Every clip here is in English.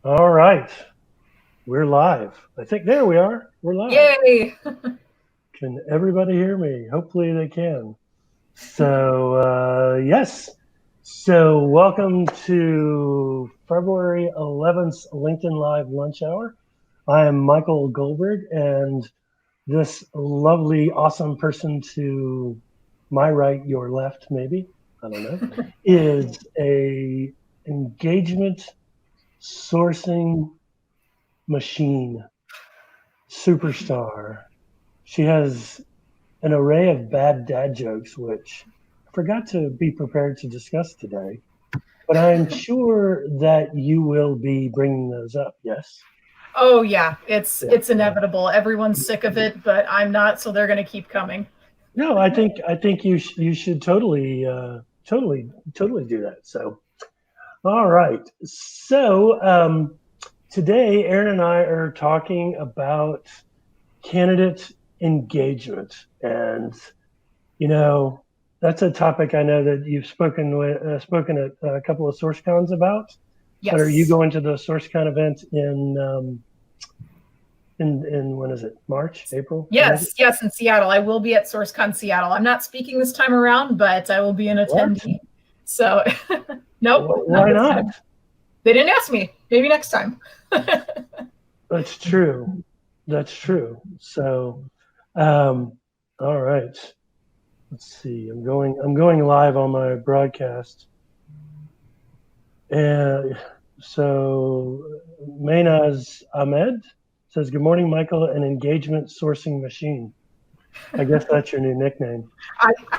All right, we're live. I think there we are. We're live. Yay! Can everybody hear me? Hopefully they can. Yes. So, welcome to February 11th LinkedIn Live Lunch Hour. I am Michael Goldberg, and this lovely, awesome person to my right, your left, maybe, I don't know, is a engagement sourcing machine superstar. She has an array of bad dad jokes, which I forgot to be prepared to discuss today. But I'm sure that you will be bringing those up. Yes. Oh yeah, it's Yeah. it's inevitable. Everyone's sick of it, but I'm not, so they're gonna keep coming. No, I think you should totally totally do that. So all right. Today, Aaron and I are talking about candidate engagement, and you know, that's a topic I know that you've spoken at a couple of SourceCons about. But are you Yes. going to the SourceCon event in when is it? March, April? When is it? Yes, in Seattle. I will be at SourceCon Seattle. I'm not speaking this time around, but I will be an What? attendee. So nope, not Why this not? time. They didn't ask me. Maybe next time. That's true. That's true. Um, all right. Let's see. I'm going live on my broadcast. And so Maynaz Ahmed says, "Good morning, Michael, an engagement sourcing machine." I guess that's your new nickname,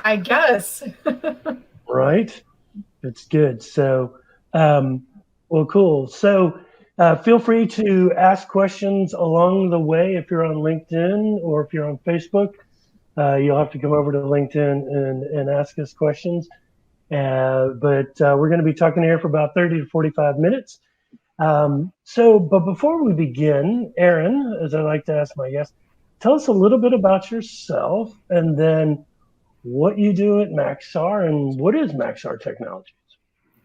I guess. right? It's good. Um, well, cool. Feel free to ask questions along the way if you're on LinkedIn or if you're on Facebook. You'll have to come over to LinkedIn and ask us questions. But we're going to be talking here for about 30 to 45 minutes. But before we begin, Aaron, as I like to ask my guests, tell us a little bit about yourself and then what you do at Maxar and what is Maxar Technologies?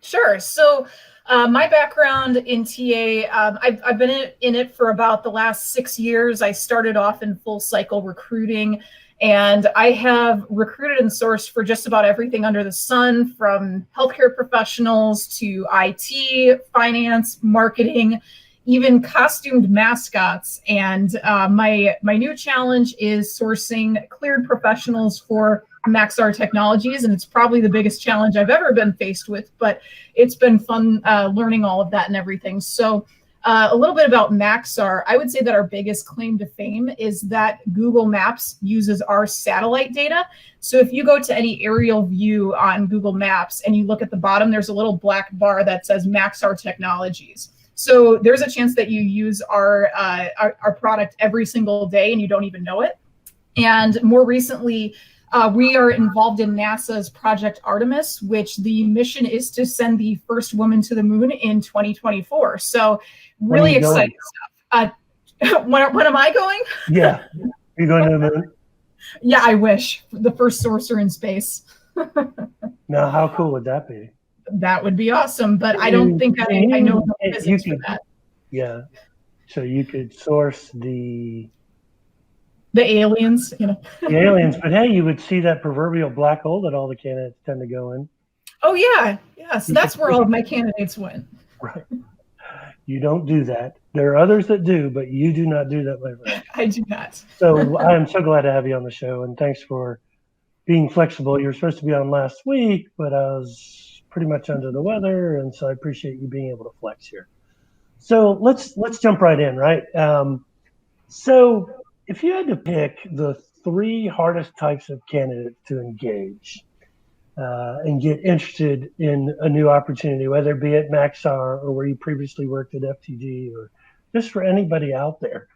Sure. So, my background in TA, I've been in it for about the last 6 years. I started off in full cycle recruiting, and I have recruited and sourced for just about everything under the sun, from healthcare professionals to IT, finance, marketing, even costumed mascots. And my new challenge is sourcing cleared professionals for Maxar Technologies, and it's probably the biggest challenge I've ever been faced with, but it's been fun learning all of that and everything. So a little bit about Maxar. I would say that our biggest claim to fame is that Google Maps uses our satellite data. So if you go to any aerial view on Google Maps and you look at the bottom, there's a little black bar that says Maxar Technologies. So there's a chance that you use our product every single day and you don't even know it. And more recently, we are involved in NASA's Project Artemis, which the mission is to send the first woman to the moon in 2024. So When are really you going? exciting stuff. When am I going? Yeah, are you going to the moon? Yeah, I wish. The first sorcerer in space. Now, how cool would that be? That would be awesome, but I don't Can, think can I know you, enough you physics for could, that. yeah, so you could source The aliens, you know. the aliens, but hey, you would see that proverbial black hole that all the candidates tend to go in. Oh yeah, yeah. So You could, that's where all of my candidates went. right. You don't do that. There are others that do, but you do not do that, my friend. I do not. So I am so glad to have you on the show, and thanks for being flexible. You were supposed to be on last week, but I was pretty much under the weather, and so I appreciate you being able to flex here. So let's jump right in, right? So if you had to pick the three hardest types of candidates to engage and get interested in a new opportunity, whether it be at Maxar or where you previously worked at FTG or just for anybody out there,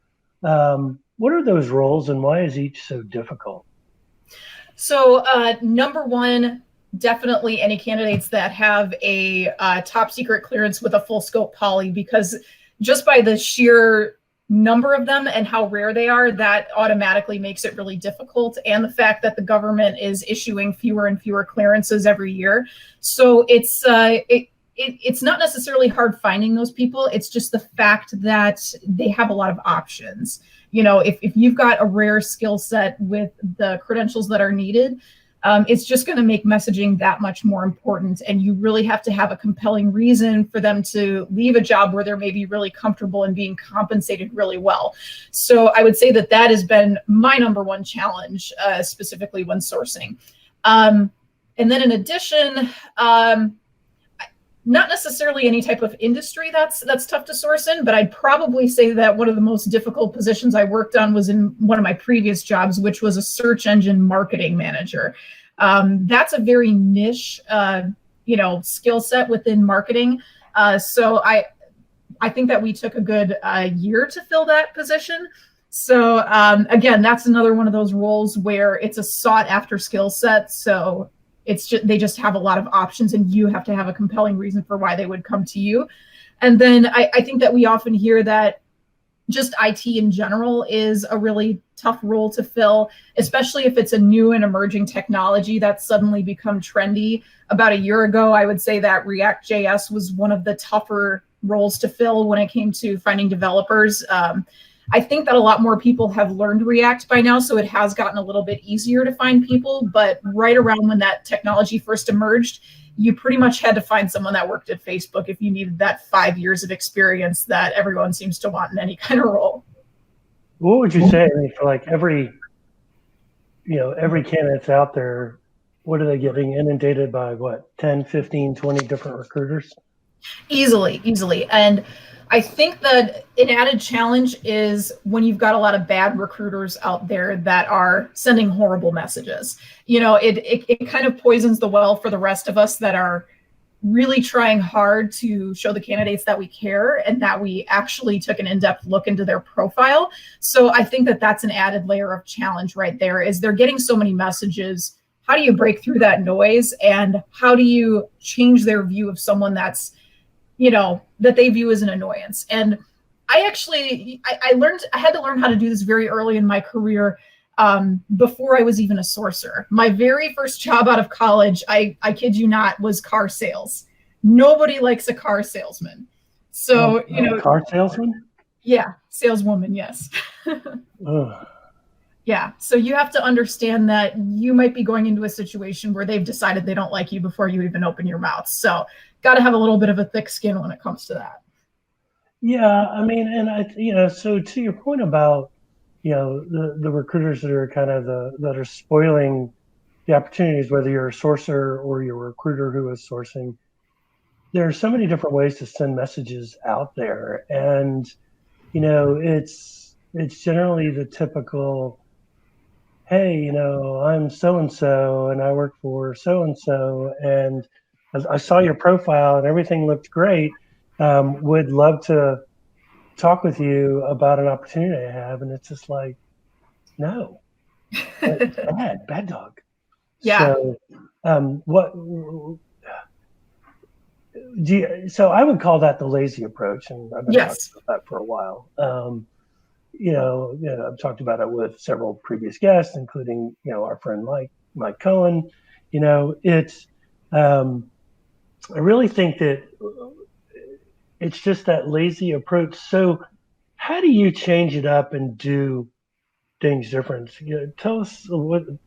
what are those roles and why is each so difficult? So, number one, definitely any candidates that have a top secret clearance with a full scope poly, because just by the sheer number of them and how rare they are, that automatically makes it really difficult. And the fact that the government is issuing fewer and fewer clearances every year. So it's not necessarily hard finding those people. It's just the fact that they have a lot of options. If you've got a rare skill set with the credentials that are needed, it's just going to make messaging that much more important. And you really have to have a compelling reason for them to leave a job where they're maybe really comfortable and being compensated really well. So I would say that has been my number one challenge, specifically when sourcing. And then in addition, not necessarily any type of industry that's tough to source in, but I'd probably say that one of the most difficult positions I worked on was in one of my previous jobs, which was a search engine marketing manager. That's a very niche, skill set within marketing. So I think that we took a good year to fill that position. So again, that's another one of those roles where it's a sought after skill set. So they just have a lot of options, and you have to have a compelling reason for why they would come to you. And then I think that we often hear that just IT in general is a really tough role to fill, especially if it's a new and emerging technology that's suddenly become trendy. About a year ago, I would say that React.js was one of the tougher roles to fill when it came to finding developers. I think that a lot more people have learned React by now, so it has gotten a little bit easier to find people. But right around when that technology first emerged, you pretty much had to find someone that worked at Facebook if you needed that 5 years of experience that everyone seems to want in any kind of role. What would you say, for like every candidate's out there, what are they getting inundated by, 10, 15, 20 different recruiters? Easily. And I think that an added challenge is when you've got a lot of bad recruiters out there that are sending horrible messages. It kind of poisons the well for the rest of us that are really trying hard to show the candidates that we care and that we actually took an in-depth look into their profile. So I think that that's an added layer of challenge right there, is they're getting so many messages. How do you break through that noise, and how do you change their view of someone that's that they view as an annoyance? And I had to learn how to do this very early in my career, before I was even a sourcer. My very first job out of college, I kid you not, was car sales. Nobody likes a car salesman. So, car salesman? Yeah, saleswoman, yes. Yeah, so you have to understand that you might be going into a situation where they've decided they don't like you before you even open your mouth. So got to have a little bit of a thick skin when it comes to that. Yeah, I mean, and so to your point about, the recruiters that are that are spoiling the opportunities, whether you're a sourcer or you're a recruiter who is sourcing, there are so many different ways to send messages out there. And, it's generally the typical, hey, I'm so-and-so and I work for so-and-so, and I saw your profile and everything looked great. Would love to talk with you about an opportunity I have. And it's just like, no, bad dog. Yeah. So I would call that the lazy approach. And I've been talking about that for a while. I've talked about it with several previous guests, including, our friend Mike Cohen. I really think that it's just that lazy approach. So how do you change it up and do things different? Tell us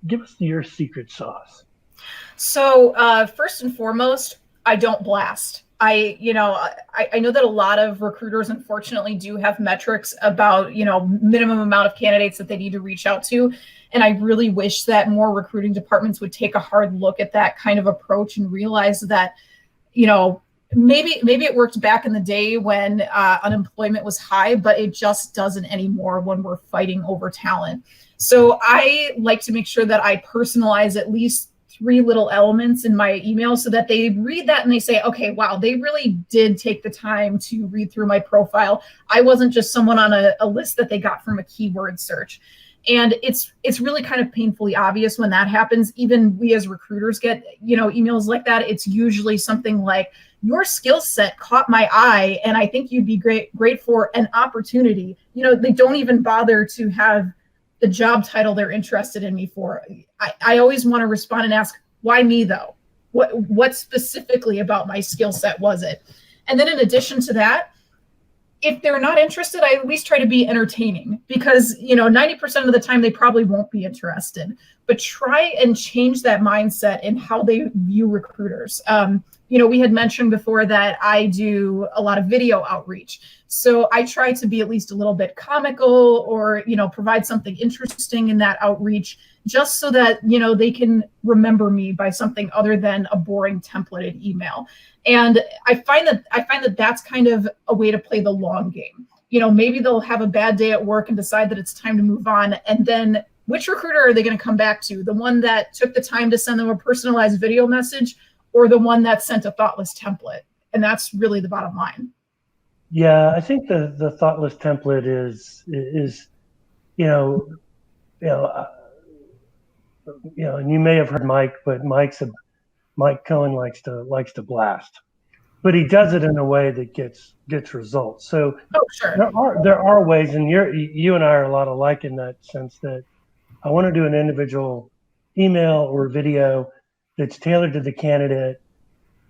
give us your secret sauce. So first and foremost, I don't blast. I know that a lot of recruiters, unfortunately, do have metrics about, minimum amount of candidates that they need to reach out to. And I really wish that more recruiting departments would take a hard look at that kind of approach and realize that, maybe it worked back in the day when unemployment was high, but it just doesn't anymore when we're fighting over talent. So I like to make sure that I personalize at least 3 little elements in my email so that they read that and they say, okay, wow, they really did take the time to read through my profile. I wasn't just someone on a list that they got from a keyword search. And it's really kind of painfully obvious when that happens. Even we as recruiters get, emails like that. It's usually something like, your skill set caught my eye and I think you'd be great for an opportunity. They don't even bother to have the job title they're interested in me for. I always want to respond and ask, why me though? what specifically about my skill set was it? And then in addition to that, if they're not interested, I at least try to be entertaining, because 90% of the time they probably won't be interested. But try and change that mindset in how they view recruiters. We had mentioned before that I do a lot of video outreach. So I try to be at least a little bit comical, or provide something interesting in that outreach, just so that they can remember me by something other than a boring templated email. And I find that that's kind of a way to play the long game. Maybe they'll have a bad day at work and decide that it's time to move on, and then which recruiter are they going to come back to? The one that took the time to send them a personalized video message, or the one that sent a thoughtless template? And that's really the bottom line. Yeah, I think the thoughtless template is and you may have heard Mike, but Mike Cohen likes to blast, but he does it in a way that gets results. So sure. there are ways, and you and I are a lot alike in that sense, that I want to do an individual email or video that's tailored to the candidate,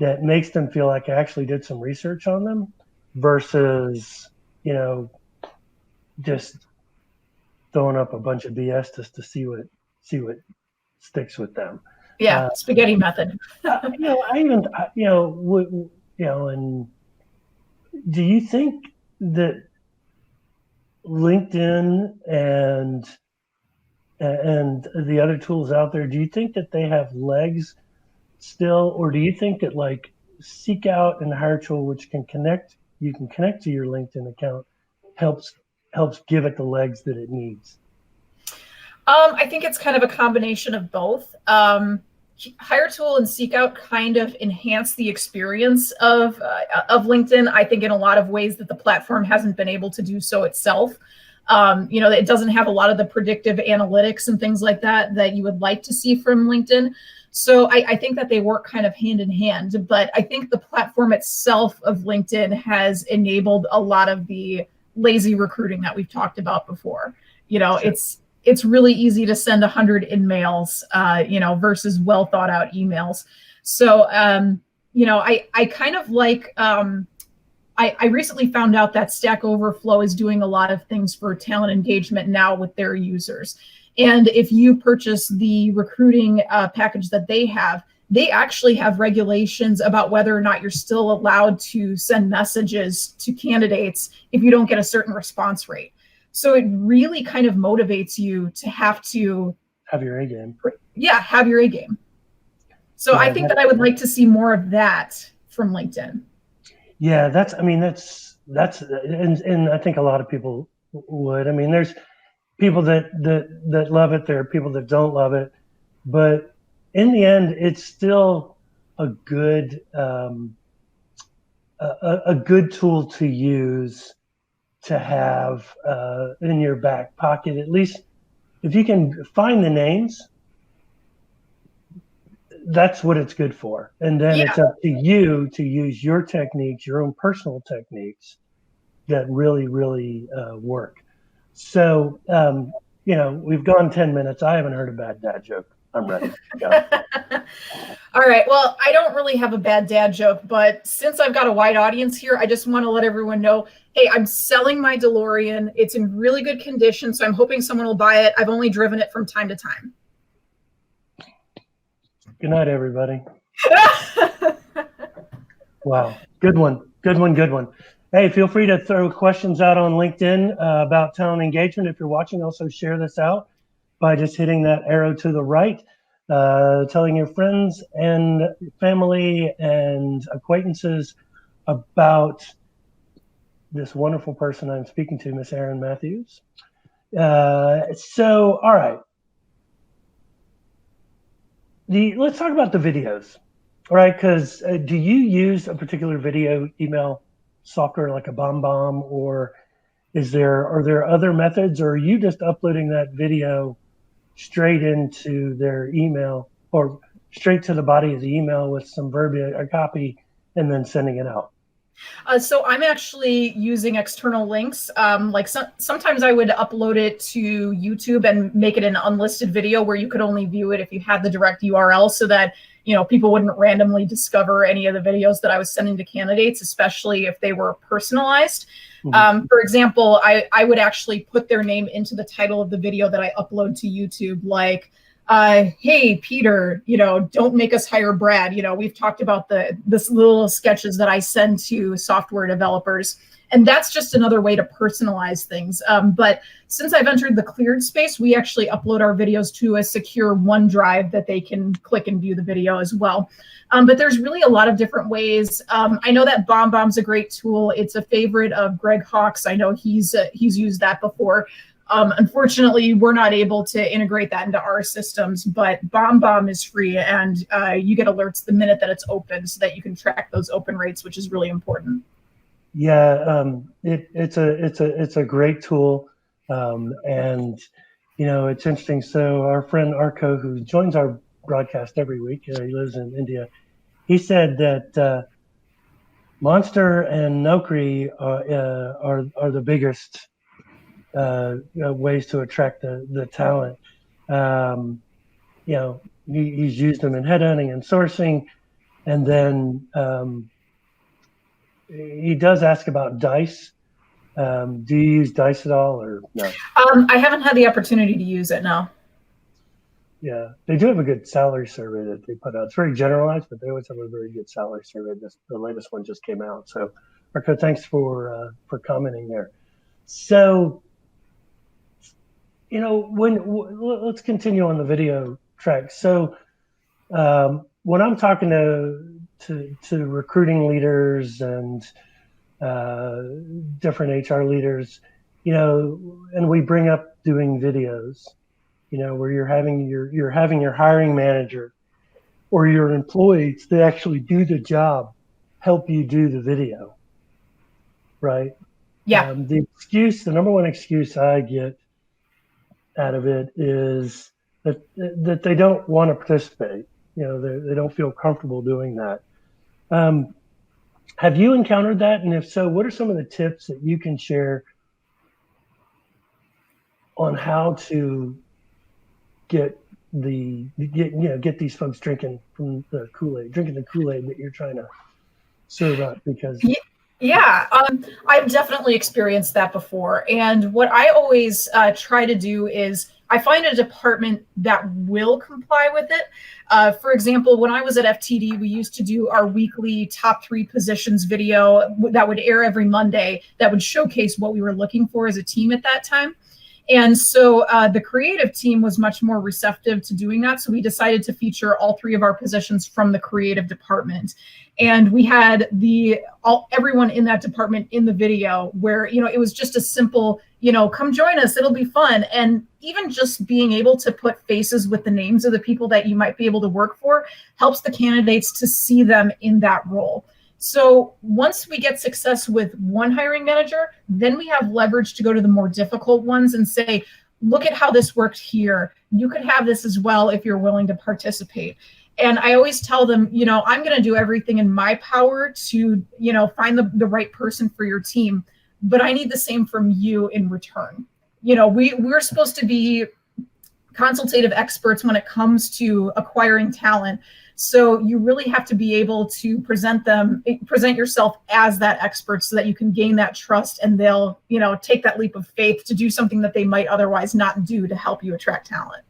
that makes them feel like I actually did some research on them, versus just throwing up a bunch of BS just to see what sticks with them. Yeah, spaghetti method. And do you think that LinkedIn and the other tools out there, do you think that they have legs still, or do you think that like Seek Out and Hire Tool, which you can connect to your LinkedIn account, helps give it the legs that it needs? I think it's kind of a combination of both. Hire Tool and Seek Out kind of enhance the experience of LinkedIn, I think, in a lot of ways that the platform hasn't been able to do so itself. It doesn't have a lot of the predictive analytics and things like that you would like to see from LinkedIn. So I think that they work kind of hand in hand, but I think the platform itself of LinkedIn has enabled a lot of the lazy recruiting that we've talked about before. Sure. It's really easy to send 100 in-mails, versus well thought out emails. So, I kind of like, I recently found out that Stack Overflow is doing a lot of things for talent engagement now with their users. And if you purchase the recruiting package that they actually have regulations about whether or not you're still allowed to send messages to candidates if you don't get a certain response rate. So it really kind of motivates you to have your A game. Yeah, have your A game. So yeah, I think that I would like to see more of that from LinkedIn. Yeah, that's, and I think a lot of people would. I mean, there's people that love it. There are people that don't love it, but in the end, it's still a good tool to use, to have in your back pocket. At least if you can find the names, that's what it's good for. And then it's up to you to use your techniques, your own personal techniques that really, really work. So, we've gone 10 minutes. I haven't heard a bad dad joke. I'm ready to go. All right. Well, I don't really have a bad dad joke, but since I've got a wide audience here, I just want to let everyone know, hey, I'm selling my DeLorean. It's in really good condition, so I'm hoping someone will buy it. I've only driven it from time to time. Good night, everybody. Wow. Good one. Hey, feel free to throw questions out on LinkedIn about talent engagement. If you're watching, also share this out by just hitting that arrow to the right, telling your friends and family and acquaintances about this wonderful person I'm speaking to, Miss Erin Matthews. So, all right. Let's talk about the videos, all right? Because do you use a particular video email software like a BombBomb, or are there other methods, or are you just uploading that video straight into their email, or straight to the body of the email with some verbiage, a copy, and then sending it out? So I'm actually using external links. Sometimes I would upload it to YouTube and make it an unlisted video where you could only view it if you had the direct URL, so that people wouldn't randomly discover any of the videos that I was sending to candidates, especially if they were personalized. For example, I would actually put their name into the title of the video that I upload to YouTube, like, hey, Peter, don't make us hire Brad. We've talked about this little sketches that I send to software developers. And that's just another way to personalize things. But since I've entered the cleared space, we actually upload our videos to a secure OneDrive that they can click and view the video as well. But there's really a lot of different ways. I know that BombBomb's a great tool. It's a favorite of Greg Hawk's. I know he's used that before. Unfortunately, we're not able to integrate that into our systems, but BombBomb is free, and you get alerts the minute that it's open so that you can track those open rates, which is really important. Yeah, it's a great tool, and it's interesting. So our friend Arco, who joins our broadcast every week, he lives in India. He said that Monster and Naukri are the biggest ways to attract the talent. He's used them in headhunting and sourcing, and then he does ask about Dice. Do you use Dice at all, or no? I haven't had the opportunity to use it, no. Yeah, they do have a good salary survey that they put out. It's very generalized, but they always have a very good salary survey. The latest one just came out. So, Marco, thanks for commenting there. So, let's continue on the video track. So, when I'm talking to recruiting leaders and different HR leaders, and we bring up doing videos, where you're having your hiring manager or your employees to actually do the job, help you do the video, right? Yeah. The number one excuse I get out of it is that they don't want to participate. They don't feel comfortable doing that. Have you encountered that? And if so, what are some of the tips that you can share on how to get these folks drinking the Kool-Aid that you're trying to serve up? Because yeah, I've definitely experienced that before. And what I always try to do is I find a department that will comply with it. For example, when I was at FTD, we used to do our weekly top 3 positions video that would air every Monday that would showcase what we were looking for as a team at that time. And so the creative team was much more receptive to doing that. So we decided to feature all 3 of our positions from the creative department. And we had everyone in that department in the video where, it was just a simple, come join us, it'll be fun. And even just being able to put faces with the names of the people that you might be able to work for helps the candidates to see them in that role. So once we get success with one hiring manager, then we have leverage to go to the more difficult ones and say, look at how this worked here. You could have this as well if you're willing to participate. And I always tell them, I'm going to do everything in my power to, find the right person for your team, but I need the same from you in return. We're supposed to be consultative experts when it comes to acquiring talent. So you really have to be able to present yourself as that expert so that you can gain that trust, and they'll, take that leap of faith to do something that they might otherwise not do to help you attract talent.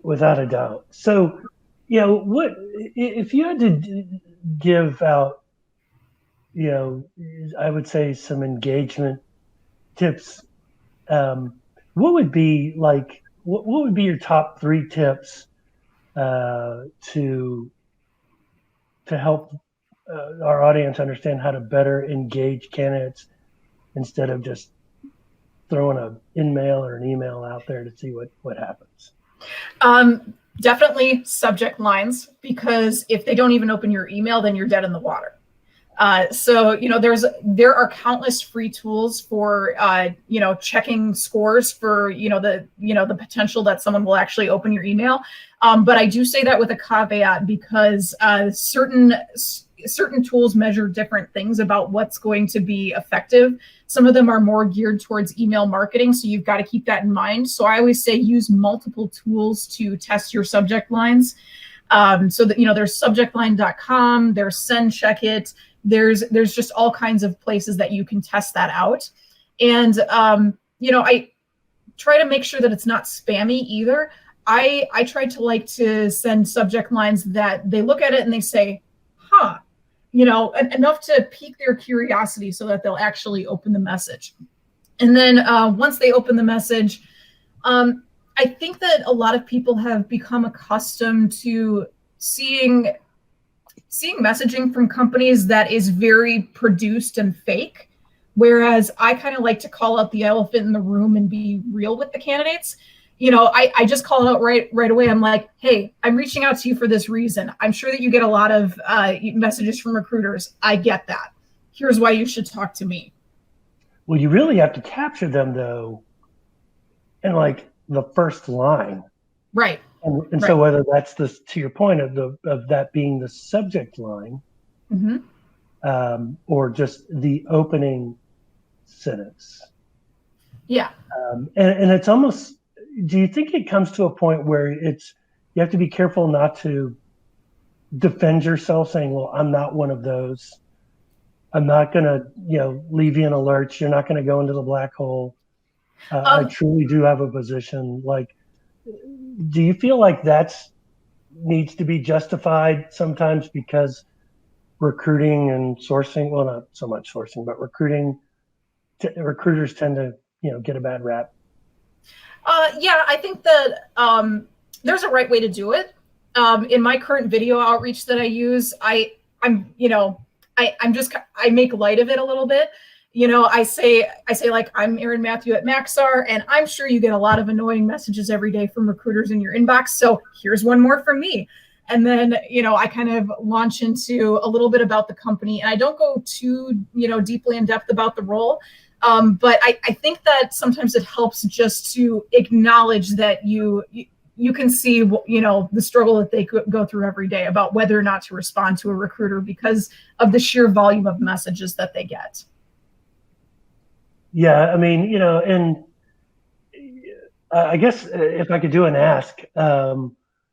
Without a doubt. So, what if you had to give out, I would say some engagement tips, what would be what would be your top 3 tips to help our audience understand how to better engage candidates instead of just throwing an in-mail or an email out there to see what happens? Definitely subject lines, because if they don't even open your email, then you're dead in the water. So, there are countless free tools for, checking scores for, the potential that someone will actually open your email. But I do say that with a caveat, because certain tools measure different things about what's going to be effective. Some of them are more geared towards email marketing, so you've got to keep that in mind. So I always say use multiple tools to test your subject lines. So that, there's subjectline.com, there's send check it. There's just all kinds of places that you can test that out. And, I try to make sure that it's not spammy either. I try to like to send subject lines that they look at it and they say, huh, enough to pique their curiosity so that they'll actually open the message. And then once they open the message, I think that a lot of people have become accustomed to seeing messaging from companies that is very produced and fake. Whereas I kind of like to call out the elephant in the room and be real with the candidates. I just call it out right away. I'm like, hey, I'm reaching out to you for this reason. I'm sure that you get a lot of messages from recruiters. I get that. Here's why you should talk to me. Well, you really have to capture them, though, in like the first line. Right. And right. So whether that's to your point of that being the subject line, or just the opening sentence. Yeah. And it's almost, do you think it comes to a point where you have to be careful not to defend yourself saying, well, I'm not one of those. I'm not going to, leave you in a lurch. You're not going to go into the black hole. I truly do have a position. Like, do you feel like needs to be justified sometimes because recruiting and sourcing, well, not so much sourcing, but recruiters tend to, get a bad rap? Yeah, I think that there's a right way to do it. In my current video outreach that I use, I make light of it a little bit. I say like, I'm Erin Matthew at Maxar, and I'm sure you get a lot of annoying messages every day from recruiters in your inbox. So here's one more from me. And then, I kind of launch into a little bit about the company, and I don't go too, deeply in depth about the role. But I think that sometimes it helps just to acknowledge that you can see, the struggle that they go through every day about whether or not to respond to a recruiter because of the sheer volume of messages that they get. Yeah, I mean, and I guess if I could do an ask,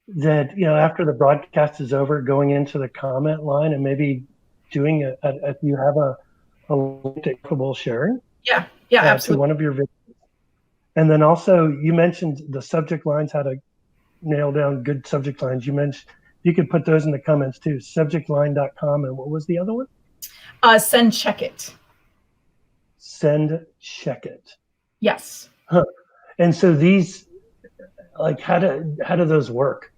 that, after the broadcast is over, going into the comment line and maybe doing if you have a link capable sharing. Yeah, absolutely. To one of your videos. And then also you mentioned the subject lines, how to nail down good subject lines. You mentioned you could put those in the comments too. Subjectline.com, and what was the other one? Send check it. Send check it. Yes. Huh. And so these, like, how do those work?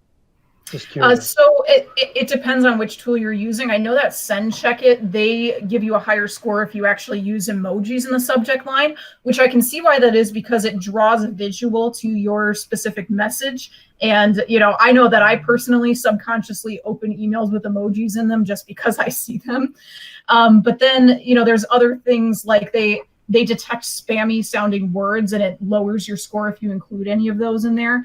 Just curious. So it depends on which tool you're using. I know that Send Check It, they give you a higher score if you actually use emojis in the subject line, which I can see why that is, because it draws a visual to your specific message. And, I know that I personally subconsciously open emails with emojis in them just because I see them. But then, there's other things like they detect spammy sounding words, and it lowers your score if you include any of those in there.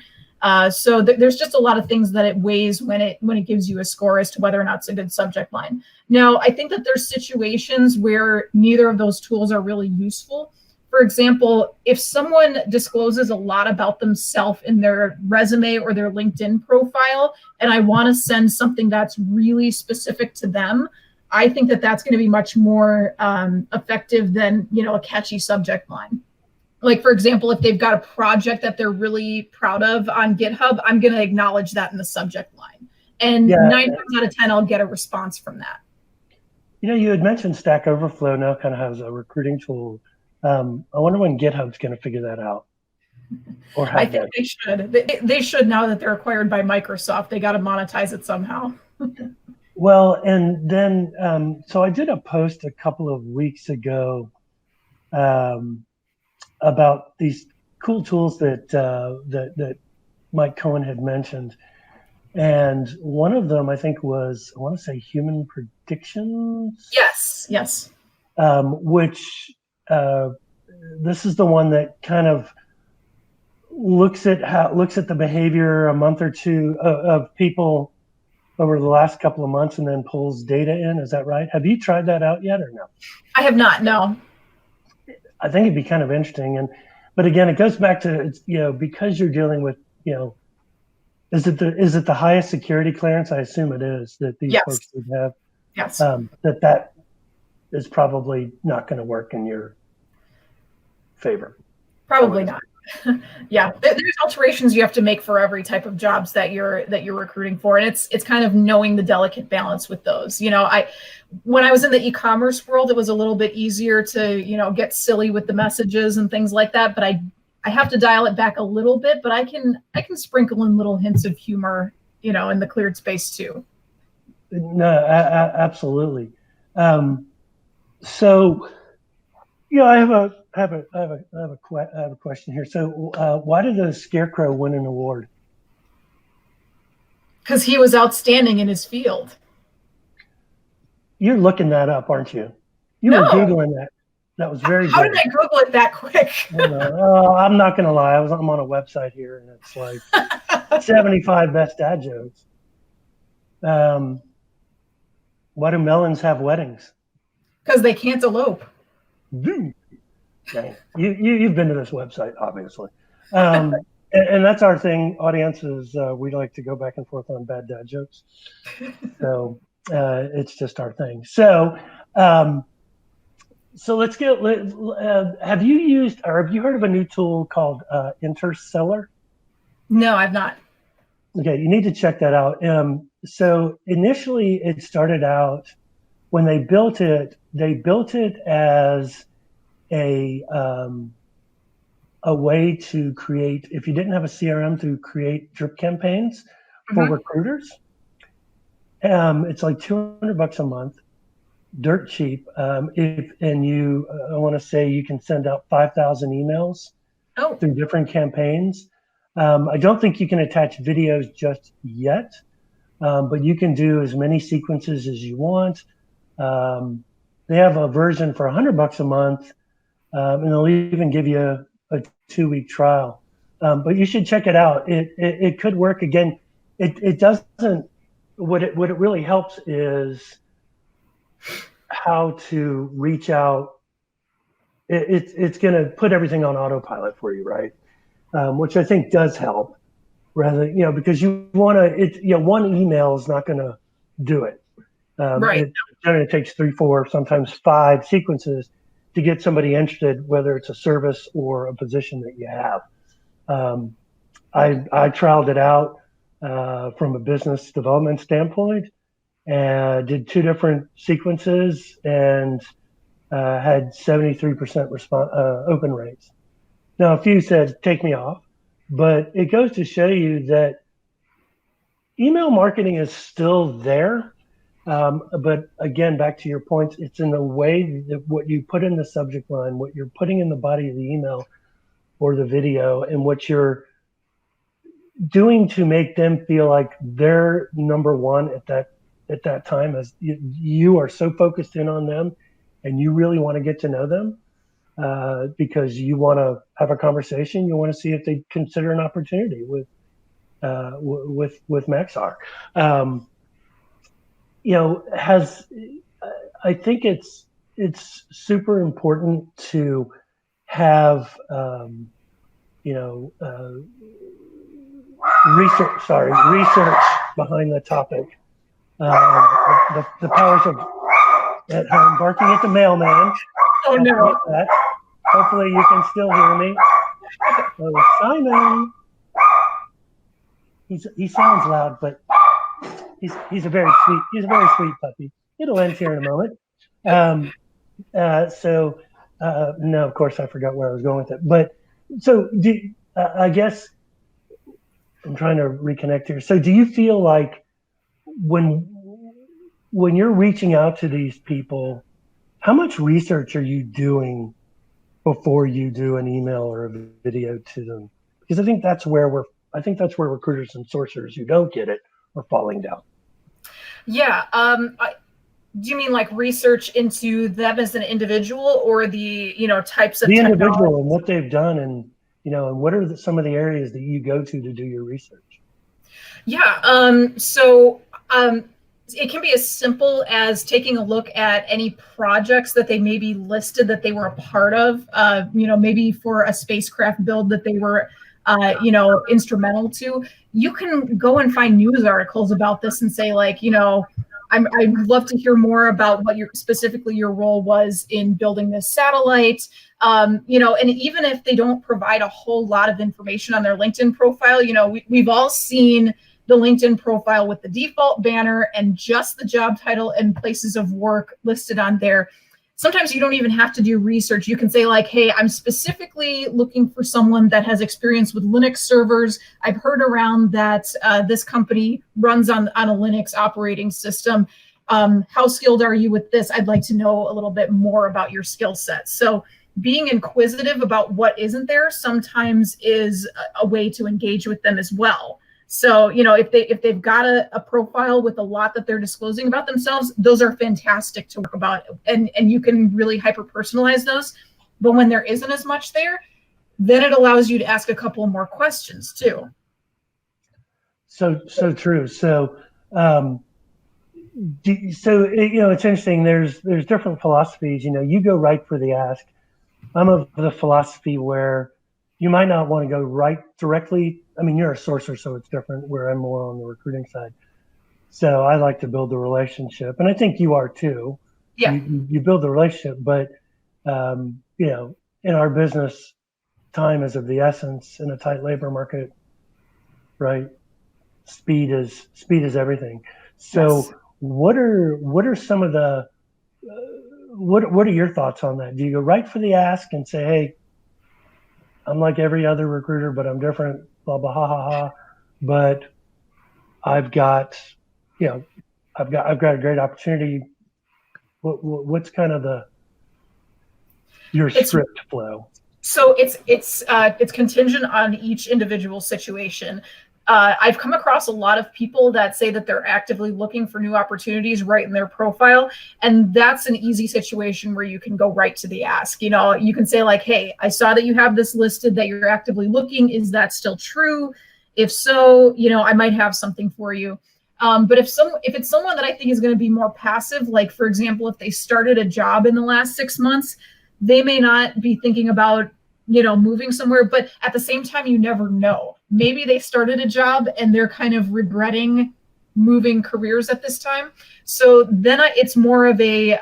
So there's just a lot of things that it weighs when it gives you a score as to whether or not it's a good subject line. Now, I think that there's situations where neither of those tools are really useful. For example, if someone discloses a lot about themselves in their resume or their LinkedIn profile, and I want to send something that's really specific to them, I think that that's going to be much more effective than, a catchy subject line. Like, for example, if they've got a project that they're really proud of on GitHub, I'm going to acknowledge that in the subject line. And 9 times out of 10, I'll get a response from that. You had mentioned Stack Overflow now kind of has a recruiting tool. I wonder when GitHub's going to figure that out. Or I think they should. They should, now that they're acquired by Microsoft. They got to monetize it somehow. Well, and then, so I did a post a couple of weeks ago about these cool tools that Mike Cohen had mentioned. And one of them, I think, was, I want to say, human predictions. Yes. Which this is the one that kind of looks at the behavior a month or two of people over the last couple of months and then pulls data in. Is that right? Have you tried that out yet or no? I have not, no. I think it'd be kind of interesting. But again, it goes back to, because you're dealing with, Is it the highest security clearance? I assume it is that these folks Yes. would have. Yes. That is probably not going to work in your favor. Probably not. Yeah, there's alterations you have to make for every type of jobs that you're recruiting for, and it's kind of knowing the delicate balance with those. When I was in the e-commerce world, it was a little bit easier to get silly with the messages and things like that. But I have to dial it back a little bit. But I can sprinkle in little hints of humor, in the cleared space too. No, absolutely. So, I have a question here. So, why did the Scarecrow win an award? Because he was outstanding in his field. You're looking that up, aren't you? You No. were Googling that. That was very good. How did I Google it that quick? I'm not going to lie. I'm on a website here, and it's like 75 best dad jokes. Why do melons have weddings? Because they can't elope. Dang. You've been to this website, obviously. And that's our thing, audiences. We like to go back and forth on bad dad jokes. So it's just our thing. So let's get. Have you used or have you heard of a new tool called Interstellar? No, I've not. Okay, you need to check that out. So initially, it started out when they built it. They built it as a way to create, if you didn't have a CRM, to create drip campaigns for recruiters. It's like $200 a month, dirt cheap. I want to say you can send out 5,000 emails through different campaigns. I don't think you can attach videos just yet, but you can do as many sequences as you want. They have a version for $100 a month, and they'll even give you a 2-week trial. But you should check it out. It could work. Again, it doesn't. What it really helps is how to reach out. It's going to put everything on autopilot for you, right? Which I think does help. Rather, because you want to. One email is not going to do it. Right. It generally takes 3, 4, sometimes 5 sequences to get somebody interested, whether it's a service or a position that you have. I trialed it out from a business development standpoint and did 2 different sequences and had 73% open rates. Now, a few said, take me off, but it goes to show you that email marketing is still there. But again, back to your points, it's in the way that what you put in the subject line, what you're putting in the body of the email or the video, and what you're doing to make them feel like they're number one at that time, as you are so focused in on them and you really want to get to know them because you want to have a conversation. You want to see if they consider an opportunity with Maxar. I think it's super important to have research behind the topic. The powers of at home barking at the mailman. Oh no! Hopefully you can still hear me. Oh, Simon. He sounds loud, but he's a very sweet puppy. It'll end here in a moment. No, of course I forgot where I was going with it. But so I guess I'm trying to reconnect here. So do you feel like when you're reaching out to these people, how much research are you doing before you do an email or a video to them? Because I think that's where recruiters and sourcers who don't get it are falling down. Yeah. Do you mean like research into them as an individual, or the types of the individual and what they've done, and and what are some of the areas that you go to do your research? Yeah. It can be as simple as taking a look at any projects that they maybe listed that they were a part of. Maybe for a spacecraft build that they were instrumental to, you can go and find news articles about this and say like, I'd love to hear more about what specifically your role was in building this satellite. And even if they don't provide a whole lot of information on their LinkedIn profile, we've all seen the LinkedIn profile with the default banner and just the job title and places of work listed on there. Sometimes you don't even have to do research. You can say like, hey, I'm specifically looking for someone that has experience with Linux servers. I've heard around that this company runs on a Linux operating system. How skilled are you with this? I'd like to know a little bit more about your skill set. So being inquisitive about what isn't there sometimes is a way to engage with them as well. So, if they've got a profile with a lot that they're disclosing about themselves, those are fantastic to work about, and you can really hyper personalize those. But when there isn't as much there, then it allows you to ask a couple more questions too. So true. So, it's interesting. There's different philosophies. You go right for the ask. I'm of the philosophy where you might not want to go right directly. I mean, you're a sourcer, so it's different, where I'm more on the recruiting side. So I like to build the relationship, and I think you are too. Yeah. You build the relationship, but in our business, time is of the essence in a tight labor market, right? Speed is everything. So yes. What are some of the what are your thoughts on that? Do you go right for the ask and say, hey, I'm like every other recruiter, but I'm different, blah, blah, ha, ha, ha. But I've got a great opportunity. What's kind of your script flow? So it's contingent on each individual situation. I've come across a lot of people that say that they're actively looking for new opportunities right in their profile. And that's an easy situation where you can go right to the ask. You can say like, hey, I saw that you have this listed that you're actively looking. Is that still true? If so, I might have something for you. But if it's someone that I think is going to be more passive, like for example, if they started a job in the last 6 months, they may not be thinking about moving somewhere, but at the same time, you never know. Maybe they started a job and they're kind of regretting moving careers at this time. So then it's more of a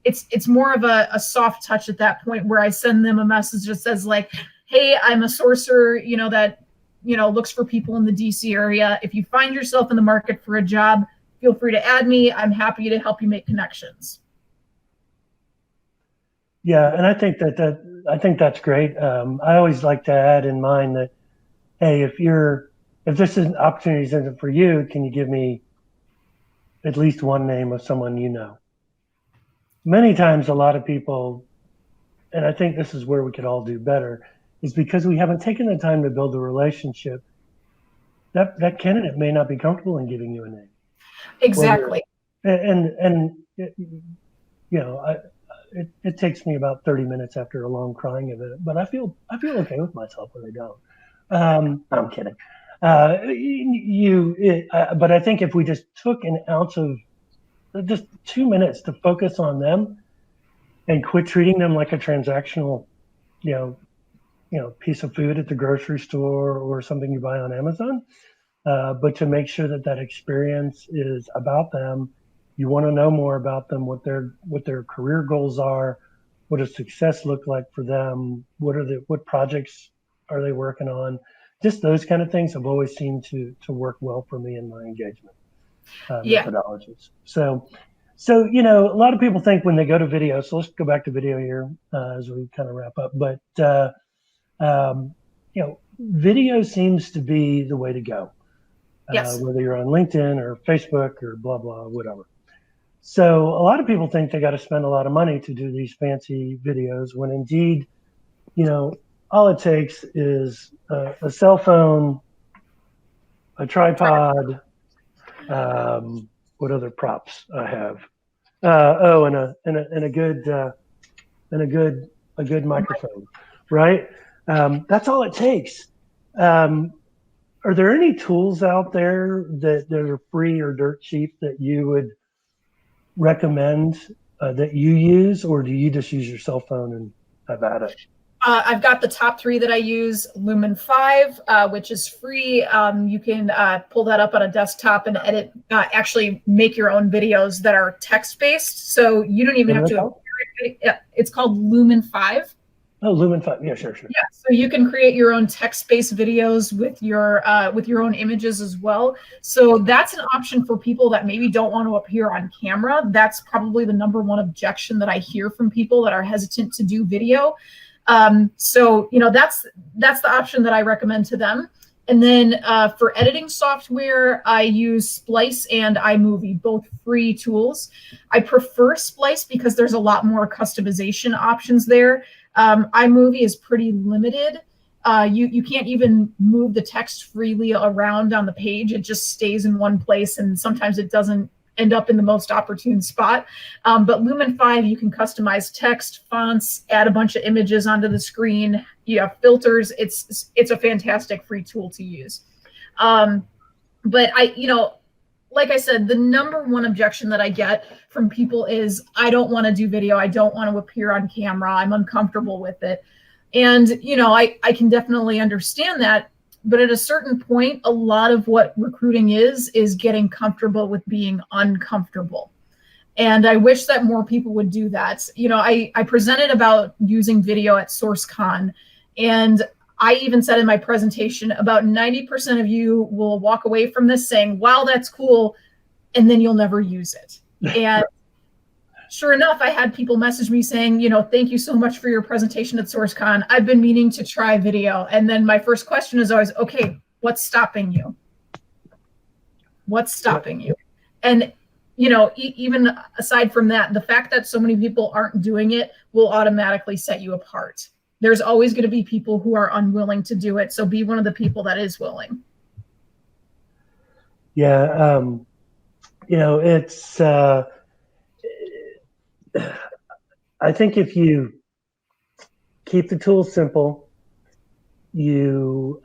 it's more of a soft touch at that point, where I send them a message that says like, hey, I'm a sourcer, that looks for people in the DC area. If you find yourself in the market for a job, feel free to add me. I'm happy to help you make connections. Yeah, and I think that's great. I always like to add in mind that, hey, if this is an opportunity isn't for you, can you give me at least one name of someone you know? Many times, a lot of people, and I think this is where we could all do better, is because we haven't taken the time to build a relationship. That candidate may not be comfortable in giving you a name. Exactly. It takes me about 30 minutes after a long crying event, but I feel okay with myself when they don't. I'm kidding. But I think if we just took an ounce of just 2 minutes to focus on them and quit treating them like a transactional, piece of food at the grocery store or something you buy on Amazon, but to make sure that experience is about them. You want to know more about them, what their career goals are, what does success look like for them, what projects are they working on. Just those kind of things have always seemed to work well for me in my engagement methodologies. So a lot of people think when they go to video, so let's go back to video here as we kind of wrap up, but video seems to be the way to go. Yes. Whether you're on LinkedIn or Facebook or blah, blah, whatever. So a lot of people think they got to spend a lot of money to do these fancy videos, when indeed, all it takes is a cell phone, a tripod, what other props I have? And a good microphone, right? That's all it takes. Are there any tools out there that are free or dirt cheap that you would recommend that you use, or do you just use your cell phone and have at it? I've got the top 3 that I use. Lumen 5, which is free. You can pull that up on a desktop and edit, actually make your own videos that are text-based. So you don't even have to. It's called Lumen 5. Oh, Lumen 5. Yeah, sure. Yeah, so you can create your own text-based videos with your own images as well. So that's an option for people that maybe don't want to appear on camera. That's probably the number one objection that I hear from people that are hesitant to do video. So that's the option that I recommend to them. And then for editing software, I use Splice and iMovie, both free tools. I prefer Splice because there's a lot more customization options there. iMovie is pretty limited. You can't even move the text freely around on the page. It just stays in one place, and sometimes it doesn't end up in the most opportune spot. But Lumen 5, you can customize text, fonts, add a bunch of images onto the screen. You have filters. It's a fantastic free tool to use. But like I said, the number one objection that I get from people is, I don't want to do video. I don't want to appear on camera. I'm uncomfortable with it. And, I can definitely understand that. But at a certain point, a lot of what recruiting is getting comfortable with being uncomfortable. And I wish that more people would do that. I presented about using video at SourceCon, and I even said in my presentation, about 90% of you will walk away from this saying, wow, that's cool, and then you'll never use it. And sure enough, I had people message me saying, thank you so much for your presentation at SourceCon. I've been meaning to try video. And then my first question is always, okay, what's stopping you? What's stopping you? And, even aside from that, the fact that so many people aren't doing it will automatically set you apart. There's always going to be people who are unwilling to do it. So be one of the people that is willing. Yeah. It's, I think if you keep the tools simple, here's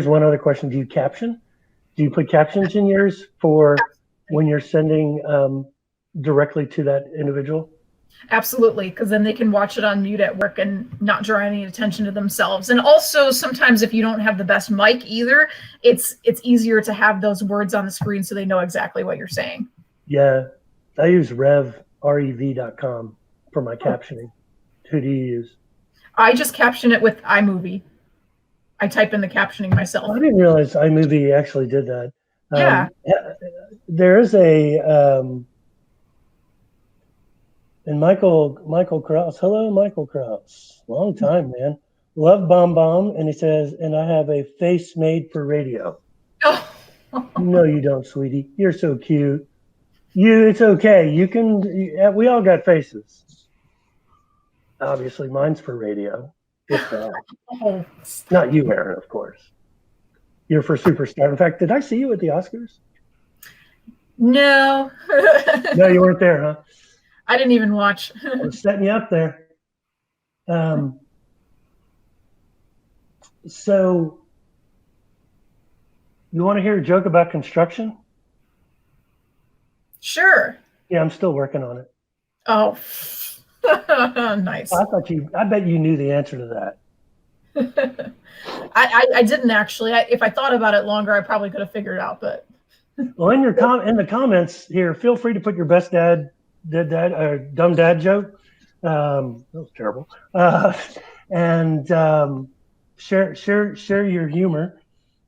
one other question. Do you caption? Do you put captions in yours for when you're sending directly to that individual? Absolutely, because then they can watch it on mute at work and not draw any attention to themselves. And also, sometimes if you don't have the best mic either, it's easier to have those words on the screen so they know exactly what you're saying. Yeah, I use rev.com for my captioning. Who do you use? I just caption it with iMovie. I type in the captioning myself. I didn't realize iMovie actually did that. Yeah. There is and Michael Krause. Hello, Michael Krause. Long time, man. Love Bomb Bomb. And he says, and I have a face made for radio. Oh. No, you don't, sweetie. You're so cute. It's okay. You can. We all got faces. Obviously, mine's for radio. Oh, not you, Aaron, of course. You're for Superstar. In fact, did I see you at the Oscars? No. No, you weren't there, huh? I didn't even watch. I was setting you up there. So, you want to hear a joke about construction? Sure. Yeah, I'm still working on it. Oh, nice. I bet you knew the answer to that. I didn't actually. If I thought about it longer, I probably could have figured it out. But well, in the comments here, feel free to put your best dumb dad joke. That was terrible. And share your humor.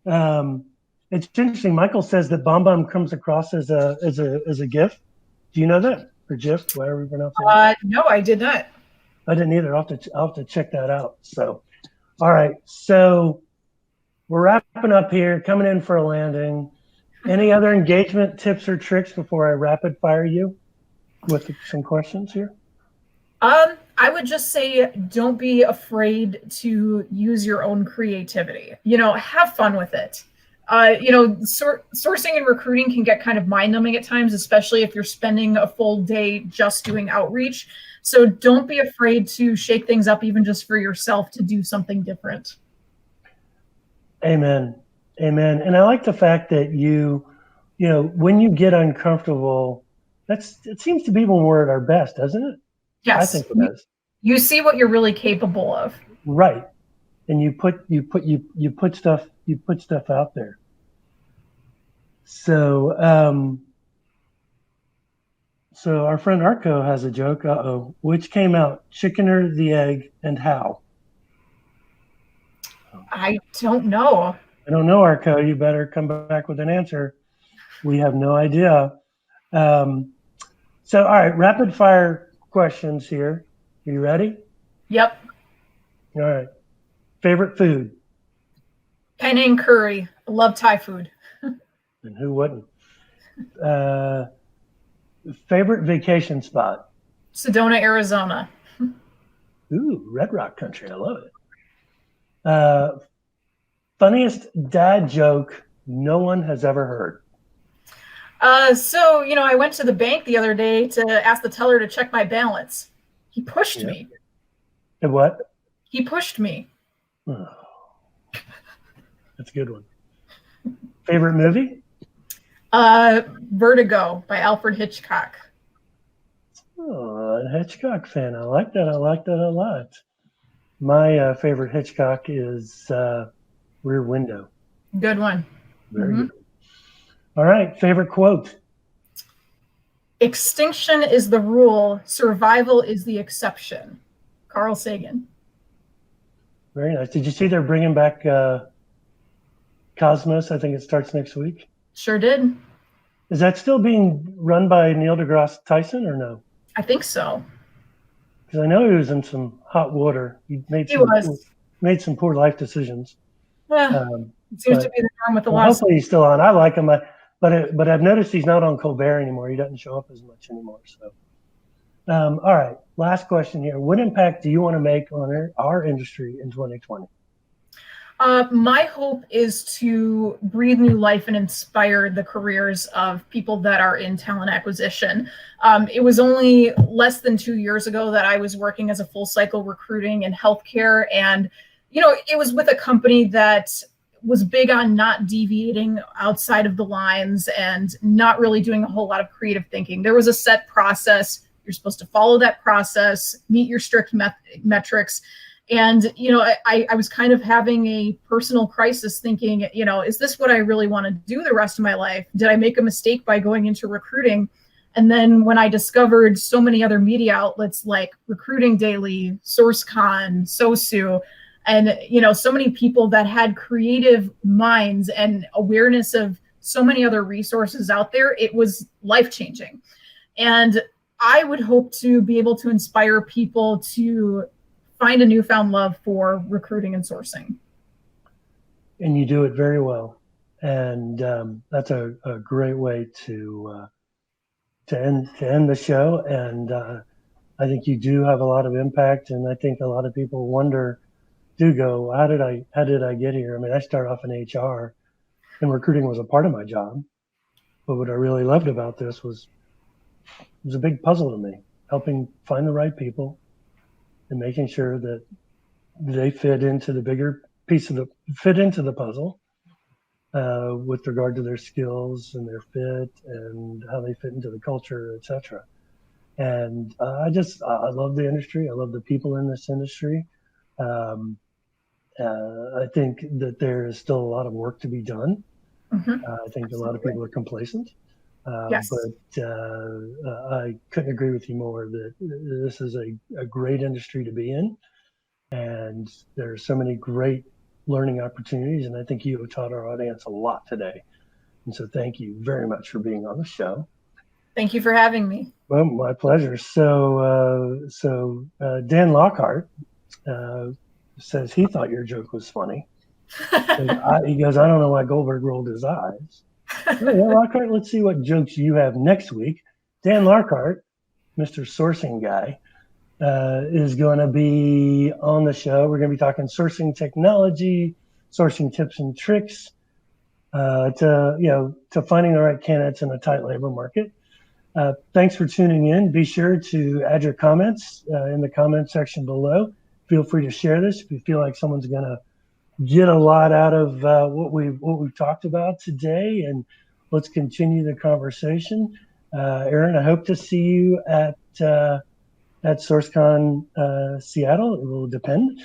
It's interesting. Michael says that Bomb Bomb comes across as a GIF. Do you know that? Or GIF, whatever you pronounce it. No, I did not. I didn't either. I'll have to check that out. So, all right. So we're wrapping up here, coming in for a landing. Any other engagement tips or tricks before I rapid fire you with some questions here? I would just say, don't be afraid to use your own creativity. Have fun with it. Sourcing and recruiting can get kind of mind-numbing at times, especially if you're spending a full day just doing outreach. So don't be afraid to shake things up, even just for yourself, to do something different. Amen. And I like the fact that when you get uncomfortable, it seems to be when we're at our best, doesn't it? Yes. I think it does. You see what you're really capable of. Right. And you put stuff out there. So so our friend Arco has a joke. Uh-oh. Which came out, chicken or the egg, and how? I don't know. I don't know, Arco. You better come back with an answer. We have no idea. Um, so, all right, rapid fire questions here. Are you ready? Yep. All right. Favorite food? Penang curry. I love Thai food. And who wouldn't? Uh, Favorite vacation spot? Sedona, Arizona. Ooh, Red Rock Country. I love it. Uh, Funniest dad joke no one has ever heard. So, I went to the bank the other day to ask the teller to check my balance. He pushed Yeah. me. And what? He pushed me. Oh, that's a good one. Favorite movie? Vertigo by Alfred Hitchcock. Oh, a Hitchcock fan. I like that. I like that a lot. My favorite Hitchcock is Rear Window. Good one. Very good. All right. Favorite quote? Extinction is the rule. Survival is the exception. Carl Sagan. Very nice. Did you see they're bringing back Cosmos? I think it starts next week. Sure did. Is that still being run by Neil deGrasse Tyson or no? I think so. Because I know he was in some hot water. He made some poor life decisions. Yeah, it seems to be the norm with a lot. Hopefully he's still on. I like him, but I've noticed he's not on Colbert anymore. He doesn't show up as much anymore. So, all right, last question here. What impact do you want to make on our industry in 2020? My hope is to breathe new life and inspire the careers of people that are in talent acquisition. It was only less than 2 years ago that I was working as a full cycle recruiting in healthcare. And, it was with a company that was big on not deviating outside of the lines and not really doing a whole lot of creative thinking. There was a set process. You're supposed to follow that process, meet your strict metrics. And, I was kind of having a personal crisis thinking, is this what I really want to do the rest of my life? Did I make a mistake by going into recruiting? And then when I discovered so many other media outlets like Recruiting Daily, SourceCon, SOSU, and, so many people that had creative minds and awareness of so many other resources out there, it was life-changing. And I would hope to be able to inspire people to find a newfound love for recruiting and sourcing. And you do it very well. And that's a great way to end the show. And I think you do have a lot of impact. And I think a lot of people go, how did I get here? I mean, I started off in HR, and recruiting was a part of my job. But what I really loved about this was it was a big puzzle to me, helping find the right people and making sure that they fit into the bigger fit into the puzzle with regard to their skills and their fit and how they fit into the culture, etc. And I love the industry. I love the people in this industry. I think that there is still a lot of work to be done. I think a lot of people are complacent. Yes. But I couldn't agree with you more that this is a great industry to be in. And there are so many great learning opportunities. And I think you have taught our audience a lot today. And so thank you very much for being on the show. Thank you for having me. Well, my pleasure. So Dan Lockhart says he thought your joke was funny. He goes, I don't know why Goldberg rolled his eyes. Well, Lockhart, let's see what jokes you have next week. Dan Lockhart, Mr. Sourcing Guy, is going to be on the show. We're going to be talking sourcing technology, sourcing tips and tricks to finding the right candidates in a tight labor market. Thanks for tuning in. Be sure to add your comments in the comment section below. Feel free to share this if you feel like someone's going to get a lot out of what we've talked about today, and let's continue the conversation. Aaron, I hope to see you at at SourceCon Seattle. It will depend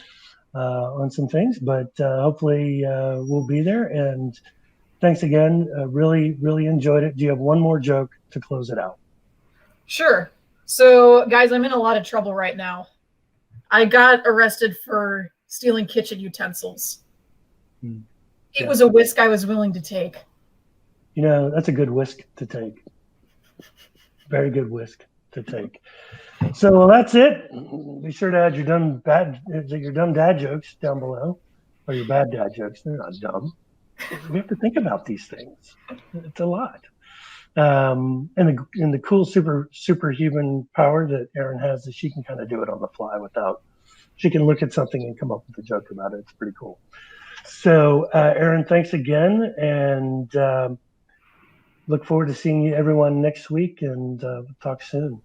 on some things, but hopefully we'll be there. And thanks again. Really, really enjoyed it. Do you have one more joke to close it out? Sure. So, guys, I'm in a lot of trouble right now. I got arrested for stealing kitchen utensils. Hmm. It Yeah. was a risk I was willing to take. You know, that's a good whisk to take. Very good whisk to take. So well, that's it. Be sure to add your dumb dad jokes down below, or your bad dad jokes. They're not dumb. We have to think about these things. It's a lot. And the cool superhuman power that Erin has is she can kind of do it on the fly without. She can look at something and come up with a joke about it. It's pretty cool. So, Erin, thanks again, and look forward to seeing everyone next week. And talk soon.